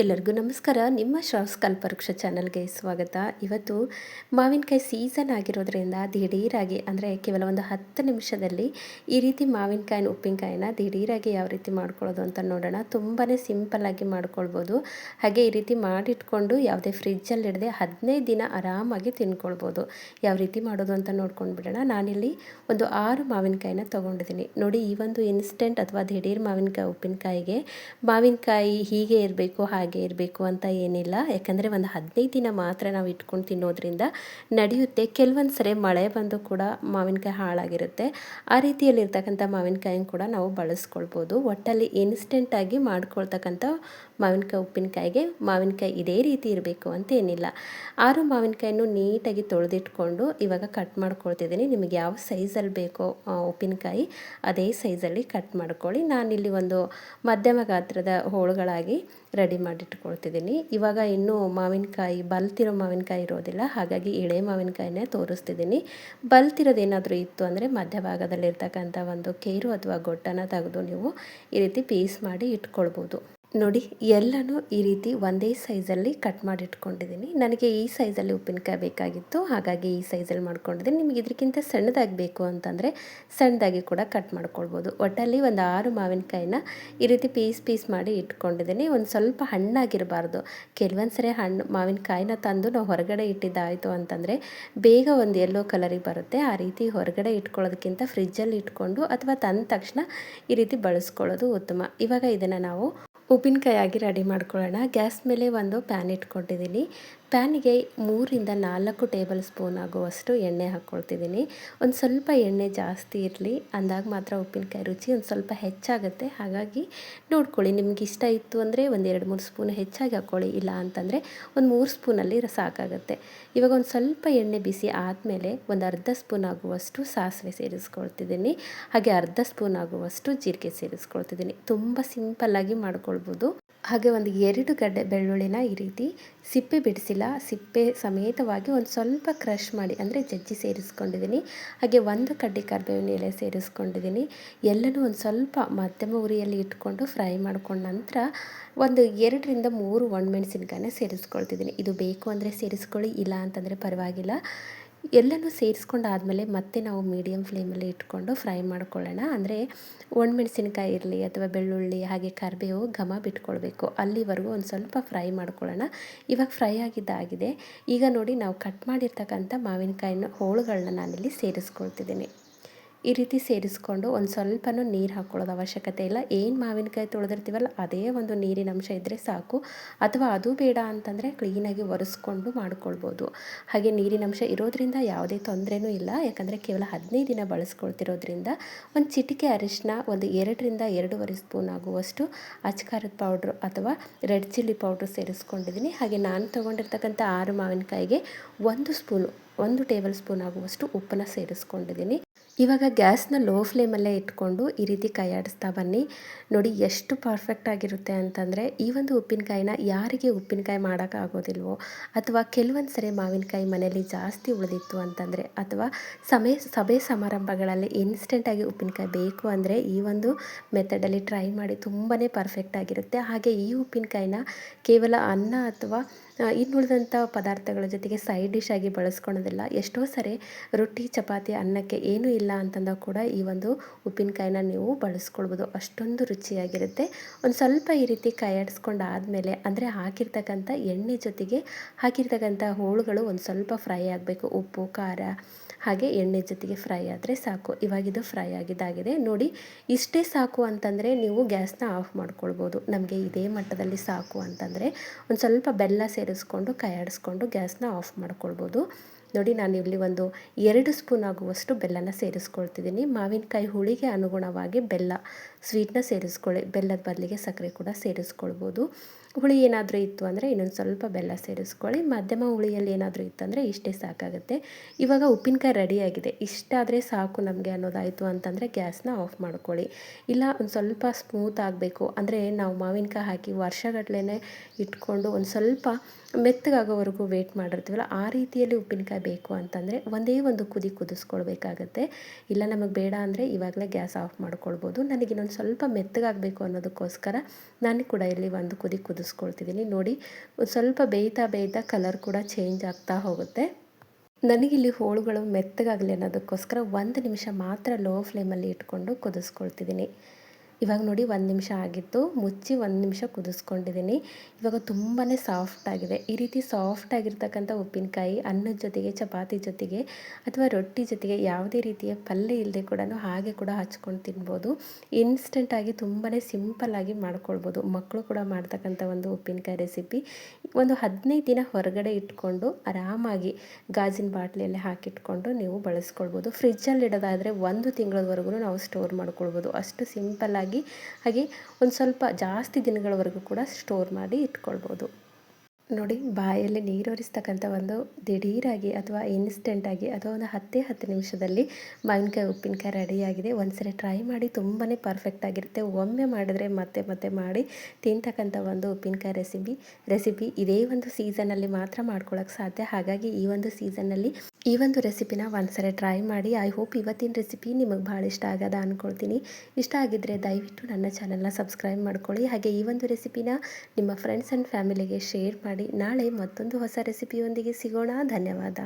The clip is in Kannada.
ಎಲ್ಲರಿಗೂ ನಮಸ್ಕಾರ. ನಿಮ್ಮ ಶ್ರಾವ್ಸ್ ಕಲ್ಪವೃಕ್ಷ ಚಾನಲ್ಗೆ ಸ್ವಾಗತ. ಇವತ್ತು ಮಾವಿನಕಾಯಿ ಸೀಸನ್ ಆಗಿರೋದ್ರಿಂದ ದಿಢೀರಾಗಿ ಅಂದರೆ ಕೇವಲ ಒಂದು 10 ನಿಮಿಷದಲ್ಲಿ ಈ ರೀತಿ ಮಾವಿನಕಾಯಿನ ಉಪ್ಪಿನಕಾಯಿನ ದಿಢೀರಾಗಿ ಯಾವ ರೀತಿ ಮಾಡ್ಕೊಳ್ಳೋದು ಅಂತ ನೋಡೋಣ. ತುಂಬಾ ಸಿಂಪಲ್ಲಾಗಿ ಮಾಡ್ಕೊಳ್ಬೋದು. ಹಾಗೆ ಈ ರೀತಿ ಮಾಡಿಟ್ಕೊಂಡು ಯಾವುದೇ ಫ್ರಿಜ್ಜಲ್ಲಿ ಇಡದೆ 15 ದಿನ ಆರಾಮಾಗಿ ತಿನ್ಕೊಳ್ಬೋದು. ಯಾವ ರೀತಿ ಮಾಡೋದು ಅಂತ ನೋಡ್ಕೊಂಡು ಬಿಡೋಣ. ನಾನಿಲ್ಲಿ ಒಂದು 6 ಮಾವಿನಕಾಯಿನ ತೊಗೊಂಡಿದ್ದೀನಿ. ನೋಡಿ, ಈ ಒಂದು ಇನ್ಸ್ಟೆಂಟ್ ಅಥವಾ ದಿಢೀರ್ ಮಾವಿನಕಾಯಿ ಉಪ್ಪಿನಕಾಯಿಗೆ ಮಾವಿನಕಾಯಿ ಹೀಗೆ ಇರಬೇಕು ಹಾಗೆ ಇರಬೇಕು ಅಂತ ಏನಿಲ್ಲ. ಯಾಕಂದರೆ ಒಂದು 15 ದಿನ ಮಾತ್ರ ನಾವು ಇಟ್ಕೊಂಡು ತಿನ್ನೋದ್ರಿಂದ ನಡೆಯುತ್ತೆ. ಕೆಲವೊಂದು ಸರಿ ಮಳೆ ಬಂದು ಕೂಡ ಮಾವಿನಕಾಯಿ ಹಾಳಾಗಿರುತ್ತೆ. ಆ ರೀತಿಯಲ್ಲಿರ್ತಕ್ಕಂಥ ಮಾವಿನಕಾಯಿನ ಕೂಡ ನಾವು ಬಳಸ್ಕೊಳ್ಬೋದು. ಒಟ್ಟಲ್ಲಿ ಇನ್ಸ್ಟೆಂಟಾಗಿ ಮಾಡ್ಕೊಳ್ತಕ್ಕಂಥ ಮಾವಿನಕಾಯಿ ಉಪ್ಪಿನಕಾಯಿಗೆ ಮಾವಿನಕಾಯಿ ಇದೇ ರೀತಿ ಇರಬೇಕು ಅಂತ ಏನಿಲ್ಲ. 6 ಮಾವಿನಕಾಯಿನೂ ನೀಟಾಗಿ ತೊಳೆದಿಟ್ಕೊಂಡು ಇವಾಗ ಕಟ್ ಮಾಡ್ಕೊಳ್ತಿದ್ದೀನಿ. ನಿಮಗೆ ಯಾವ ಸೈಜಲ್ಲಿ ಬೇಕೋ ಉಪ್ಪಿನಕಾಯಿ ಅದೇ ಸೈಜಲ್ಲಿ ಕಟ್ ಮಾಡ್ಕೊಳ್ಳಿ. ನಾನಿಲ್ಲಿ ಒಂದು ಮಧ್ಯಮ ಗಾತ್ರದ ಹೋಳುಗಳಾಗಿ ರೆಡಿ ಮಾಡಿಟ್ಕೊಳ್ತಿದ್ದೀನಿ. ಇವಾಗ ಇನ್ನೂ ಮಾವಿನಕಾಯಿ ಬಲ್ತಿರೋ ಮಾವಿನಕಾಯಿ ಇರೋದಿಲ್ಲ, ಹಾಗಾಗಿ ಎಳೆ ಮಾವಿನಕಾಯಿನೇ ತೋರಿಸ್ತಿದ್ದೀನಿ. ಬಲ್ತಿರೋದೇನಾದರೂ ಇತ್ತು ಅಂದರೆ ಮಧ್ಯಭಾಗದಲ್ಲಿರ್ತಕ್ಕಂಥ ಒಂದು ಕೇರು ಅಥವಾ ಗೊಟ್ಟನ ತೆಗೆದು ನೀವು ಈ ರೀತಿ ಪೀಸ್ ಮಾಡಿ ಇಟ್ಕೊಳ್ಬೋದು. ನೋಡಿ, ಎಲ್ಲನೂ ಈ ರೀತಿ ಒಂದೇ ಸೈಜಲ್ಲಿ ಕಟ್ ಮಾಡಿ ಇಟ್ಕೊಂಡಿದ್ದೀನಿ. ನನಗೆ ಈ ಸೈಜಲ್ಲಿ ಉಪ್ಪಿನಕಾಯಿ ಬೇಕಾಗಿತ್ತು, ಹಾಗಾಗಿ ಈ ಸೈಜಲ್ಲಿ ಮಾಡ್ಕೊಂಡಿದ್ದೀನಿ. ನಿಮಗೆ ಇದಕ್ಕಿಂತ ಸಣ್ಣದಾಗಿ ಬೇಕು ಅಂತಂದರೆ ಸಣ್ಣದಾಗಿ ಕೂಡ ಕಟ್ ಮಾಡ್ಕೊಳ್ಬೋದು. ಒಟ್ಟಲ್ಲಿ ಒಂದು 6 ಮಾವಿನಕಾಯಿನ ಈ ರೀತಿ ಪೀಸ್ ಮಾಡಿ ಇಟ್ಕೊಂಡಿದ್ದೀನಿ. ಒಂದು ಸ್ವಲ್ಪ ಹಣ್ಣಾಗಿರಬಾರ್ದು. ಕೆಲವೊಂದು ಸರಿ ಮಾವಿನಕಾಯಿನ ತಂದು ನಾವು ಹೊರಗಡೆ ಇಟ್ಟಿದ್ದಾಯಿತು ಅಂತಂದರೆ ಬೇಗ ಒಂದು ಯೆಲ್ಲೋ ಕಲರಿಗೆ ಬರುತ್ತೆ. ಆ ರೀತಿ ಹೊರಗಡೆ ಇಟ್ಕೊಳ್ಳೋದಕ್ಕಿಂತ ಫ್ರಿಜ್ಜಲ್ಲಿ ಇಟ್ಕೊಂಡು ಅಥವಾ ತಂದ ತಕ್ಷಣ ಈ ರೀತಿ ಬಳಸ್ಕೊಳ್ಳೋದು ಉತ್ತಮ. ಇವಾಗ ಇದನ್ನು ನಾವು ಉಪ್ಪಿನಕಾಯಾಗಿ ರೆಡಿ ಮಾಡ್ಕೊಳ್ಳೋಣ. ಗ್ಯಾಸ್ ಮೇಲೆ ಒಂದು ಪ್ಯಾನ್ ಇಟ್ಕೊಂಡಿದ್ದೀನಿ. ಪ್ಯಾನಿಗೆ 3ರಿಂದ 4 ಟೇಬಲ್ ಸ್ಪೂನ್ ಆಗುವಷ್ಟು ಎಣ್ಣೆ ಹಾಕ್ಕೊಳ್ತಿದ್ದೀನಿ. ಒಂದು ಸ್ವಲ್ಪ ಎಣ್ಣೆ ಜಾಸ್ತಿ ಇರಲಿ, ಅಂದಾಗ ಮಾತ್ರ ಉಪ್ಪಿನಕಾಯಿ ರುಚಿ ಒಂದು ಸ್ವಲ್ಪ ಹೆಚ್ಚಾಗುತ್ತೆ. ಹಾಗಾಗಿ ನೋಡ್ಕೊಳ್ಳಿ, ನಿಮ್ಗೆ ಇಷ್ಟ ಇತ್ತು ಅಂದರೆ ಒಂದು 2-3 ಸ್ಪೂನ್ ಹೆಚ್ಚಾಗಿ ಹಾಕ್ಕೊಳ್ಳಿ, ಇಲ್ಲ ಅಂತಂದರೆ ಒಂದು 3 ಸ್ಪೂನಲ್ಲಿ ಸಾಕಾಗುತ್ತೆ. ಇವಾಗ ಒಂದು ಸ್ವಲ್ಪ ಎಣ್ಣೆ ಬಿಸಿ ಆದಮೇಲೆ ಒಂದು ಅರ್ಧ ಸ್ಪೂನ್ ಆಗುವಷ್ಟು ಸಾಸಿವೆ ಸೇರಿಸ್ಕೊಳ್ತಿದ್ದೀನಿ. ಹಾಗೆ ಅರ್ಧ ಸ್ಪೂನ್ ಆಗುವಷ್ಟು ಜೀರಿಗೆ ಸೇರಿಸ್ಕೊಳ್ತಿದ್ದೀನಿ. ತುಂಬ ಸಿಂಪಲ್ಲಾಗಿ ಮಾಡ್ಕೊಳ್ಬೋದು. ಹಾಗೆ ಒಂದು 2 ಗಡ್ಡೆ ಬೆಳ್ಳುಳ್ಳಿನ ಈ ರೀತಿ ಸಿಪ್ಪೆ ಬಿಡಿಸಿಲ್ಲ, ಸಿಪ್ಪೆ ಸಮೇತವಾಗಿ ಒಂದು ಸ್ವಲ್ಪ ಕ್ರಷ್ ಮಾಡಿ ಅಂದರೆ ಜಜ್ಜಿ ಸೇರಿಸ್ಕೊಂಡಿದ್ದೀನಿ. ಹಾಗೆ 1 ಕಡ್ಡಿ ಕರಿಬೇವಿನ ಎಲೆ ಸೇರಿಸ್ಕೊಂಡಿದ್ದೀನಿ. ಎಲ್ಲನೂ ಒಂದು ಸ್ವಲ್ಪ ಮಧ್ಯಮ ಉರಿಯಲ್ಲಿ ಇಟ್ಕೊಂಡು ಫ್ರೈ ಮಾಡ್ಕೊಂಡ ನಂತರ ಒಂದು 2ರಿಂದ 3 ಒಣಮೆಣಸಿನ್ಕಾಯಿನ ಸೇರಿಸ್ಕೊಳ್ತಿದ್ದೀನಿ. ಇದು ಬೇಕು ಅಂದರೆ ಸೇರಿಸ್ಕೊಳ್ಳಿ, ಇಲ್ಲ ಅಂತಂದರೆ ಪರವಾಗಿಲ್ಲ. ಎಲ್ಲನೂ ಸೇರಿಸ್ಕೊಂಡಾದಮೇಲೆ ಮತ್ತೆ ನಾವು ಮೀಡಿಯಮ್ ಫ್ಲೇಮಲ್ಲಿ ಇಟ್ಕೊಂಡು ಫ್ರೈ ಮಾಡ್ಕೊಳ್ಳೋಣ. ಅಂದರೆ ಒಣಮೆಣಸಿನ್ಕಾಯಿ ಇರಲಿ ಅಥವಾ ಬೆಳ್ಳುಳ್ಳಿ ಹಾಗೆ ಕರಿಬೇವು ಘಮ ಬಿಟ್ಕೊಳ್ಬೇಕು, ಅಲ್ಲಿವರೆಗೂ ಒಂದು ಸ್ವಲ್ಪ ಫ್ರೈ ಮಾಡ್ಕೊಳ್ಳೋಣ. ಇವಾಗ ಫ್ರೈ ಆಗಿದ್ದಾಗಿದೆ. ಈಗ ನೋಡಿ, ನಾವು ಕಟ್ ಮಾಡಿರ್ತಕ್ಕಂಥ ಮಾವಿನಕಾಯಿನ ಹೋಳುಗಳನ್ನ ನಾನಿಲ್ಲಿ ಸೇರಿಸ್ಕೊಳ್ತಿದ್ದೀನಿ. ಈ ರೀತಿ ಸೇರಿಸ್ಕೊಂಡು ಒಂದು ಸ್ವಲ್ಪನೂ ನೀರು ಹಾಕ್ಕೊಳ್ಳೋದು ಅವಶ್ಯಕತೆ ಇಲ್ಲ. ಏನು ಮಾವಿನಕಾಯಿ ತೊಳೆದಿರ್ತೀವಲ್ಲ ಅದೇ ಒಂದು ನೀರಿನ ಅಂಶ ಇದ್ದರೆ ಸಾಕು, ಅಥವಾ ಅದು ಬೇಡ ಅಂತಂದರೆ ಕ್ಲೀನಾಗಿ ಒರೆಸ್ಕೊಂಡು ಮಾಡ್ಕೊಳ್ಬೋದು. ಹಾಗೆ ನೀರಿನ ಅಂಶ ಇರೋದ್ರಿಂದ ಯಾವುದೇ ತೊಂದರೆನೂ ಇಲ್ಲ, ಯಾಕಂದರೆ ಕೇವಲ 15 ದಿನ ಬಳಸ್ಕೊಳ್ತಿರೋದ್ರಿಂದ. ಒಂದು ಚಿಟಿಕೆ ಅರಿಶಿನ, ಒಂದು 2ರಿಂದ 2.5 ಸ್ಪೂನ್ ಆಗುವಷ್ಟು ಅಚ್ಕಾರದ ಪೌಡ್ರು ಅಥವಾ ರೆಡ್ ಚಿಲ್ಲಿ ಪೌಡ್ರು ಸೇರಿಸ್ಕೊಂಡಿದ್ದೀನಿ. ಹಾಗೆ ನಾನು ತೊಗೊಂಡಿರ್ತಕ್ಕಂಥ 6 ಮಾವಿನಕಾಯಿಗೆ 1 ಟೇಬಲ್ ಸ್ಪೂನ್ ಆಗುವಷ್ಟು ಉಪ್ಪನ್ನು ಸೇರಿಸ್ಕೊಂಡಿದ್ದೀನಿ. ಇವಾಗ ಗ್ಯಾಸ್ನ ಲೋ ಫ್ಲೇಮಲ್ಲೇ ಇಟ್ಕೊಂಡು ಈ ರೀತಿ ಕೈ ಆಡಿಸ್ತಾ ಬನ್ನಿ. ನೋಡಿ ಎಷ್ಟು ಪರ್ಫೆಕ್ಟ್ ಆಗಿರುತ್ತೆ ಅಂತಂದರೆ, ಈ ಒಂದು ಉಪ್ಪಿನಕಾಯಿನ ಯಾರಿಗೆ ಉಪ್ಪಿನಕಾಯಿ ಮಾಡೋಕ್ಕಾಗೋದಿಲ್ವೋ, ಅಥವಾ ಕೆಲವೊಂದು ಸರಿ ಮಾವಿನಕಾಯಿ ಮನೆಯಲ್ಲಿ ಜಾಸ್ತಿ ಉಳಿದಿತ್ತು ಅಂತಂದರೆ, ಅಥವಾ ಸಭೆ ಸಮಾರಂಭಗಳಲ್ಲಿ ಇನ್ಸ್ಟೆಂಟಾಗಿ ಉಪ್ಪಿನಕಾಯಿ ಬೇಕು ಅಂದರೆ ಈ ಒಂದು ಮೆಥಡಲ್ಲಿ ಟ್ರೈ ಮಾಡಿ. ತುಂಬಾ ಪರ್ಫೆಕ್ಟ್ ಆಗಿರುತ್ತೆ. ಹಾಗೆ ಈ ಉಪ್ಪಿನಕಾಯಿನ ಕೇವಲ ಅನ್ನ ಅಥವಾ ಇನ್ನುಳಿದಂಥ ಪದಾರ್ಥಗಳ ಜೊತೆಗೆ ಸೈಡ್ ಡಿಶ್ ಆಗಿ ಬಳಸ್ಕೊಳೋದಿಲ್ಲ. ಎಷ್ಟೋ ಸರಿ ರೊಟ್ಟಿ ಚಪಾತಿ ಅನ್ನಕ್ಕೆ ಏನೂ ಇಲ್ಲ ಅಂತಂದಾಗ ಕೂಡ ಈ ಒಂದು ಉಪ್ಪಿನಕಾಯಿನ ನೀವು ಬಳಸ್ಕೊಳ್ಬೋದು. ಅಷ್ಟೊಂದು ರುಚಿಯಾಗಿರುತ್ತೆ. ಒಂದು ಸ್ವಲ್ಪ ಈ ರೀತಿ ಕೈ ಆಡಿಸ್ಕೊಂಡು ಆದಮೇಲೆ, ಅಂದರೆ ಹಾಕಿರ್ತಕ್ಕಂಥ ಎಣ್ಣೆ ಜೊತೆಗೆ ಹಾಕಿರ್ತಕ್ಕಂಥ ಹೋಳುಗಳು ಒಂದು ಸ್ವಲ್ಪ ಫ್ರೈ ಆಗಬೇಕು. ಉಪ್ಪು ಖಾರ ಹಾಗೆ ಎಣ್ಣೆ ಜೊತೆಗೆ ಫ್ರೈ ಆದರೆ ಸಾಕು. ಇವಾಗಿದು ಫ್ರೈ ಆಗಿದ್ದಾಗಿದೆ. ನೋಡಿ, ಇಷ್ಟೇ ಸಾಕು ಅಂತಂದರೆ ನೀವು ಗ್ಯಾಸ್ನ ಆಫ್ ಮಾಡ್ಕೊಳ್ಬೋದು. ನಮಗೆ ಇದೇ ಮಟ್ಟದಲ್ಲಿ ಸಾಕು ಅಂತಂದರೆ ಒಂದು ಸ್ವಲ್ಪ ಬೆಲ್ಲ ಸೇರಿಸ್ಕೊಂಡು ಕೈ ಆಡಿಸ್ಕೊಂಡು ಗ್ಯಾಸ್ನ ಆಫ್ ಮಾಡ್ಕೊಳ್ಬೋದು. ನೋಡಿ, ನಾನಿಲ್ಲಿ ಒಂದು 2 ಸ್ಪೂನ್ ಆಗುವಷ್ಟು ಬೆಲ್ಲನ ಸೇರಿಸ್ಕೊಳ್ತಿದ್ದೀನಿ. ಮಾವಿನಕಾಯಿ ಹುಳಿಗೆ ಅನುಗುಣವಾಗಿ ಬೆಲ್ಲ ಸ್ವೀಟ್ನ ಸೇರಿಸ್ಕೊಳ್ಳಿ. ಬೆಲ್ಲದ ಬದಲಿಗೆ ಸಕ್ಕರೆ ಕೂಡ ಸೇರಿಸ್ಕೊಳ್ಬೋದು. ಹುಳಿ ಏನಾದರೂ ಇತ್ತು ಅಂದರೆ ಇನ್ನೊಂದು ಸ್ವಲ್ಪ ಬೆಲ್ಲ ಸೇರಿಸ್ಕೊಳ್ಳಿ. ಮಧ್ಯಮ ಹುಳಿಯಲ್ಲಿ ಏನಾದರೂ ಇತ್ತಂದರೆ ಇಷ್ಟೇ ಸಾಕಾಗುತ್ತೆ. ಇವಾಗ ಉಪ್ಪಿನಕಾಯಿ ರೆಡಿಯಾಗಿದೆ. ಇಷ್ಟಾದರೆ ಸಾಕು ನಮಗೆ ಅನ್ನೋದಾಯಿತು ಅಂತಂದರೆ ಗ್ಯಾಸ್ನ ಆಫ್ ಮಾಡ್ಕೊಳ್ಳಿ. ಇಲ್ಲ ಒಂದು ಸ್ವಲ್ಪ ಸ್ಮೂತ್ ಆಗಬೇಕು ಅಂದರೆ, ನಾವು ಮಾವಿನಕಾಯಿ ಹಾಕಿ ವರ್ಷಗಟ್ಟಲೆ ಇಟ್ಕೊಂಡು ಒಂದು ಸ್ವಲ್ಪ ಮೆತ್ತಗಾಗೋವರೆಗೂ ವೇಟ್ ಮಾಡಿರ್ತೀವಲ್ಲ, ಆ ರೀತಿಯಲ್ಲಿ ಉಪ್ಪಿನಕಾಯಿ ಬೇಕು ಅಂತಂದರೆ ಒಂದೇ ಒಂದು ಕುದಿಸ್ಕೊಳ್ಬೇಕಾಗತ್ತೆ. ಇಲ್ಲ ನಮಗೆ ಬೇಡ ಅಂದರೆ ಇವಾಗಲೇ ಗ್ಯಾಸ್ ಆಫ್ ಮಾಡ್ಕೊಳ್ಬೋದು. ನನಗೆ ಇನ್ನೊಂದು ಸ್ವಲ್ಪ ಮೆತ್ತಗಾಗಬೇಕು ಅನ್ನೋದಕ್ಕೋಸ್ಕರ ನಾನು ಕೂಡ ಇಲ್ಲಿ ಒಂದು ಕುದಿಸ್ಕೊಳ್ತಿದ್ದೀನಿ. ಕುದಿಸ್ಕೊಳ್ತಿದ್ದೀನಿ. ನೋಡಿ ಒಂದು ಸ್ವಲ್ಪ ಬೇಯ್ತಾ ಬೇಯ್ತಾ ಕಲರ್ ಕೂಡ ಚೇಂಜ್ ಆಗ್ತಾ ಹೋಗುತ್ತೆ. ನನಗಿಲ್ಲಿ ಹೋಳುಗಳು ಮೆತ್ತಗಾಗಲಿ ಅನ್ನೋದಕ್ಕೋಸ್ಕರ 1 ನಿಮಿಷ ಮಾತ್ರ ಲೋ ಫ್ಲೇಮಲ್ಲಿ ಇಟ್ಕೊಂಡು ಕುದಿಸ್ಕೊಳ್ತಿದ್ದೀನಿ. ಇವಾಗ ನೋಡಿ 1 ನಿಮಿಷ ಆಗಿತ್ತು, ಮುಚ್ಚಿ 1 ನಿಮಿಷ ಕುದಿಸ್ಕೊಂಡಿದ್ದೀನಿ. ಇವಾಗ ತುಂಬಾ ಸಾಫ್ಟಾಗಿದೆ. ಈ ರೀತಿ ಸಾಫ್ಟಾಗಿರ್ತಕ್ಕಂಥ ಉಪ್ಪಿನಕಾಯಿ ಅನ್ನದ ಜೊತೆಗೆ, ಚಪಾತಿ ಜೊತೆಗೆ ಅಥವಾ ರೊಟ್ಟಿ ಜೊತೆಗೆ ಯಾವುದೇ ರೀತಿಯ ಪಲ್ಯ ಇಲ್ಲದೆ ಕೂಡ ಹಾಗೆ ಕೂಡ ಹಚ್ಕೊಂಡು ತಿನ್ಬೋದು. ಇನ್ಸ್ಟೆಂಟಾಗಿ ತುಂಬಾ ಸಿಂಪಲ್ಲಾಗಿ ಮಾಡ್ಕೊಳ್ಬೋದು. ಮಕ್ಕಳು ಕೂಡ ಮಾಡ್ತಕ್ಕಂಥ ಒಂದು ಉಪ್ಪಿನಕಾಯಿ ರೆಸಿಪಿ. ಒಂದು 15 ದಿನ ಹೊರಗಡೆ ಇಟ್ಕೊಂಡು ಆರಾಮಾಗಿ ಗಾಜಿನ ಬಾಟ್ಲಿಯಲ್ಲಿ ಹಾಕಿಟ್ಕೊಂಡು ನೀವು ಬಳಸ್ಕೊಳ್ಬೋದು. ಫ್ರಿಜ್ಜಲ್ಲಿ ಇಡೋದಾದರೆ 1 ತಿಂಗಳವರೆಗೂ ನಾವು ಸ್ಟೋರ್ ಮಾಡ್ಕೊಳ್ಬೋದು. ಅಷ್ಟು ಸಿಂಪಲ್ಲಾಗಿ ಹಾಗೆ ಒಂದು ಸ್ವಲ್ಪ ಜಾಸ್ತಿ ದಿನಗಳವರೆಗೂ ಕೂಡ ಸ್ಟೋರ್ ಮಾಡಿ ಇಟ್ಕೊಳ್ಬೋದು. ನೋಡಿ ಬಾಯಲ್ಲಿ ನೀರೂರಿಸ್ತಕ್ಕಂಥ ಒಂದು ದಿಢೀರಾಗಿ ಅಥವಾ ಇನ್ಸ್ಟೆಂಟಾಗಿ ಅಥವಾ ಒಂದು 10 ನಿಮಿಷದಲ್ಲಿ ಮಾವಿನಕಾಯಿ ಉಪ್ಪಿನಕಾಯಿ ರೆಡಿಯಾಗಿದೆ. ಒಂದ್ಸರಿ ಟ್ರೈ ಮಾಡಿ, ತುಂಬಾ ಪರ್ಫೆಕ್ಟಾಗಿರುತ್ತೆ. ಒಮ್ಮೆ ಮಾಡಿದ್ರೆ ಮತ್ತೆ ಮತ್ತೆ ಮಾಡಿ ತಿಂತಕ್ಕಂಥ ಒಂದು ಉಪ್ಪಿನಕಾಯಿ ರೆಸಿಪಿ ಇದೇ ಒಂದು ಸೀಸನಲ್ಲಿ ಮಾತ್ರ ಮಾಡ್ಕೊಳ್ಳೋಕ್ಕೆ ಸಾಧ್ಯ. ಹಾಗಾಗಿ ಈ ಒಂದು ಸೀಸನ್ನಲ್ಲಿ ಈ ಒಂದು ರೆಸಿಪಿನ ಒಂದ್ಸರಿ ಟ್ರೈ ಮಾಡಿ. ಐ ಹೋಪ್ ಇವತ್ತಿನ ರೆಸಿಪಿ ನಿಮಗೆ ಭಾಳ ಇಷ್ಟ ಆಗದ ಅಂದ್ಕೊಳ್ತೀನಿ. ಇಷ್ಟ ಆಗಿದ್ದರೆ ದಯವಿಟ್ಟು ನನ್ನ ಚಾನಲ್ನ ಸಬ್ಸ್ಕ್ರೈಬ್ ಮಾಡ್ಕೊಳ್ಳಿ. ಹಾಗೆ ಈ ಒಂದು ರೆಸಿಪಿನ ನಿಮ್ಮ ಫ್ರೆಂಡ್ಸ್ ಆ್ಯಂಡ್ ಫ್ಯಾಮಿಲಿಗೆ ಶೇರ್ ಮಾಡಿ. ನಾಳೆ ಮತ್ತೊಂದು ಹೊಸ ರೆಸಿಪಿಯೊಂದಿಗೆ ಸಿಗೋಣ. ಧನ್ಯವಾದ.